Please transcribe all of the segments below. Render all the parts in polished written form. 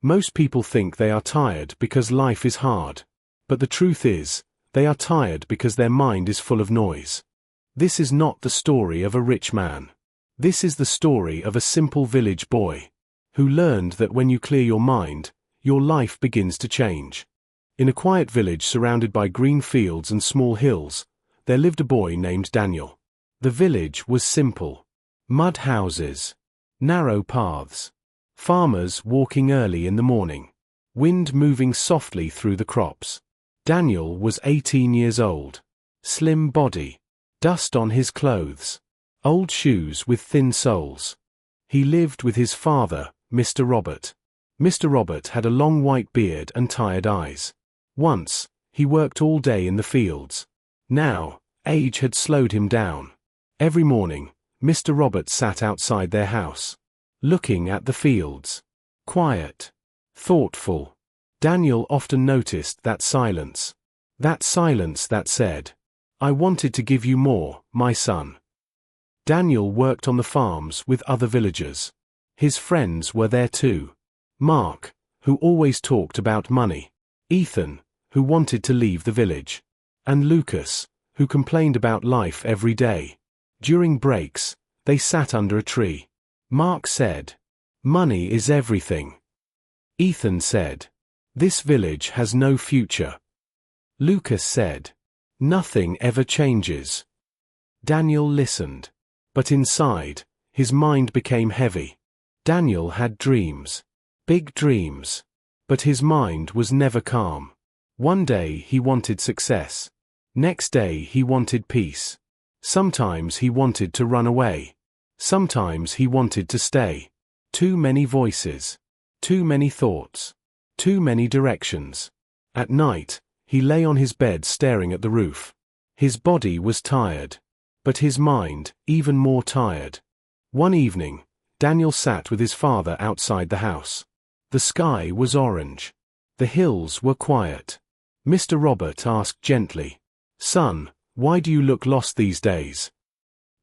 Most people think they are tired because life is hard. But the truth is, they are tired because their mind is full of noise. This is not the story of a rich man. This is the story of a simple village boy who learned that when you clear your mind, your life begins to change. In a quiet village surrounded by green fields and small hills, there lived a boy named Daniel. The village was simple. Mud houses, narrow paths, farmers walking early in the morning, wind moving softly through the crops. Daniel was 18 years old. Slim body, dust on his clothes, old shoes with thin soles. He lived with his father, Mr. Robert. Mr. Robert had a long white beard and tired eyes. Once, he worked all day in the fields. Now, age had slowed him down. Every morning, Mr. Robert sat outside their house, looking at the fields. Quiet, thoughtful. Daniel often noticed that silence. That silence that said, "I wanted to give you more, my son." Daniel worked on the farms with other villagers. His friends were there too. Mark, who always talked about money. Ethan, who wanted to leave the village. And Lucas, who complained about life every day. During breaks, they sat under a tree. Mark said, "Money is everything." Ethan said, "This village has no future." Lucas said, "Nothing ever changes." Daniel listened. But inside, his mind became heavy. Daniel had dreams. Big dreams. But his mind was never calm. One day he wanted success. Next day he wanted peace. Sometimes he wanted to run away. Sometimes he wanted to stay. Too many voices. Too many thoughts. Too many directions. At night, he lay on his bed staring at the roof. His body was tired. But his mind, even more tired. One evening, Daniel sat with his father outside the house. The sky was orange. The hills were quiet. Mr. Robert asked gently, "Son, why do you look lost these days?"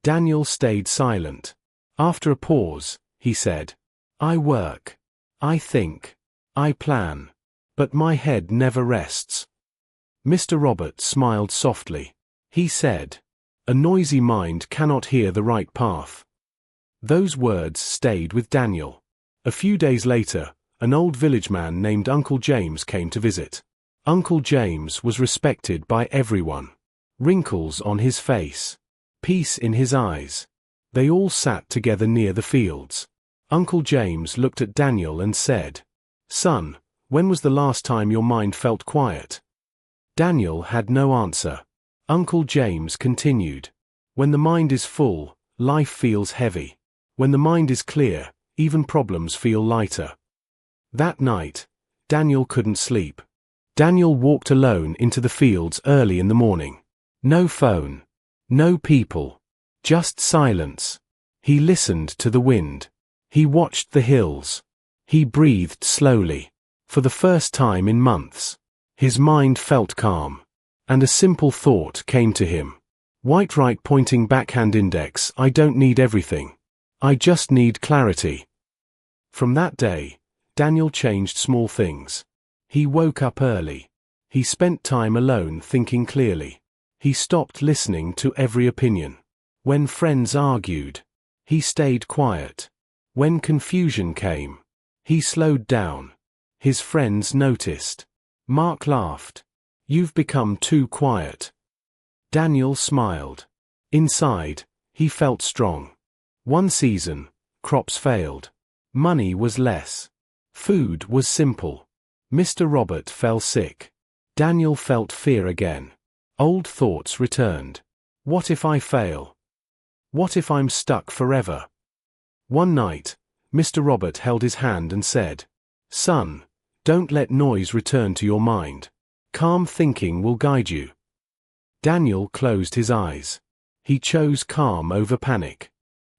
Daniel stayed silent. After a pause, he said, "I work. I think. I plan. But my head never rests." Mr. Robert smiled softly. He said, "A noisy mind cannot hear the right path." Those words stayed with Daniel. A few days later, an old village man named Uncle James came to visit. Uncle James was respected by everyone. Wrinkles on his face. Peace in his eyes. They all sat together near the fields. Uncle James looked at Daniel and said, "Son, when was the last time your mind felt quiet?" Daniel had no answer. Uncle James continued, "When the mind is full, life feels heavy. When the mind is clear, even problems feel lighter." That night, Daniel couldn't sleep. Daniel walked alone into the fields early in the morning. No phone. No people. Just silence. He listened to the wind. He watched the hills. He breathed slowly. For the first time in months, his mind felt calm. And a simple thought came to him. White right pointing backhand index, I don't need everything. I just need clarity. From that day, Daniel changed small things. He woke up early. He spent time alone thinking clearly. He stopped listening to every opinion. When friends argued, he stayed quiet. When confusion came, he slowed down. His friends noticed. Mark laughed. "You've become too quiet." Daniel smiled. Inside, he felt strong. One season, crops failed. Money was less. Food was simple. Mr. Robert fell sick. Daniel felt fear again. Old thoughts returned. What if I fail? What if I'm stuck forever? One night, Mr. Robert held his hand and said, "Son, don't let noise return to your mind. Calm thinking will guide you." Daniel closed his eyes. He chose calm over panic.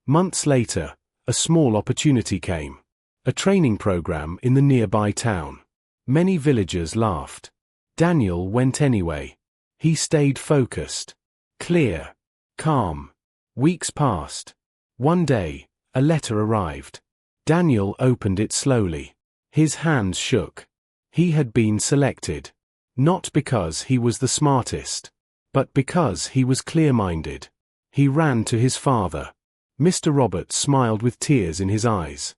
Months later, a small opportunity came. A training program in the nearby town. Many villagers laughed. Daniel went anyway. He stayed focused. Clear. Calm. Weeks passed. One day, a letter arrived. Daniel opened it slowly. His hands shook. He had been selected. Not because he was the smartest, but because he was clear-minded. He ran to his father. Mr. Roberts smiled with tears in his eyes.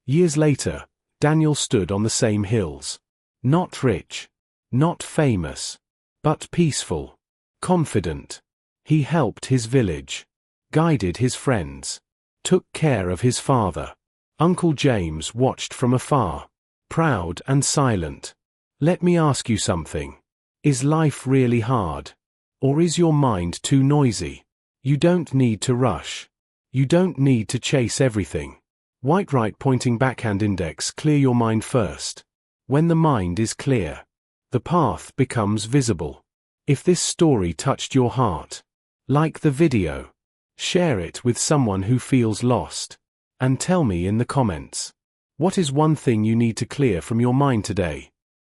Years later, Daniel stood on the same hills. Not rich, not famous, but peaceful, confident. He helped his village, guided his friends, took care of his father. Uncle James watched from afar, proud and silent. Let me ask you something. Is life really hard? Or is your mind too noisy? You don't need to rush. You don't need to chase everything. Right pointing backhand index. Clear your mind first. When the mind is clear, the path becomes visible. If this story touched your heart, like the video, share it with someone who feels lost, and tell me in the comments, what is one thing you need to clear from your mind today?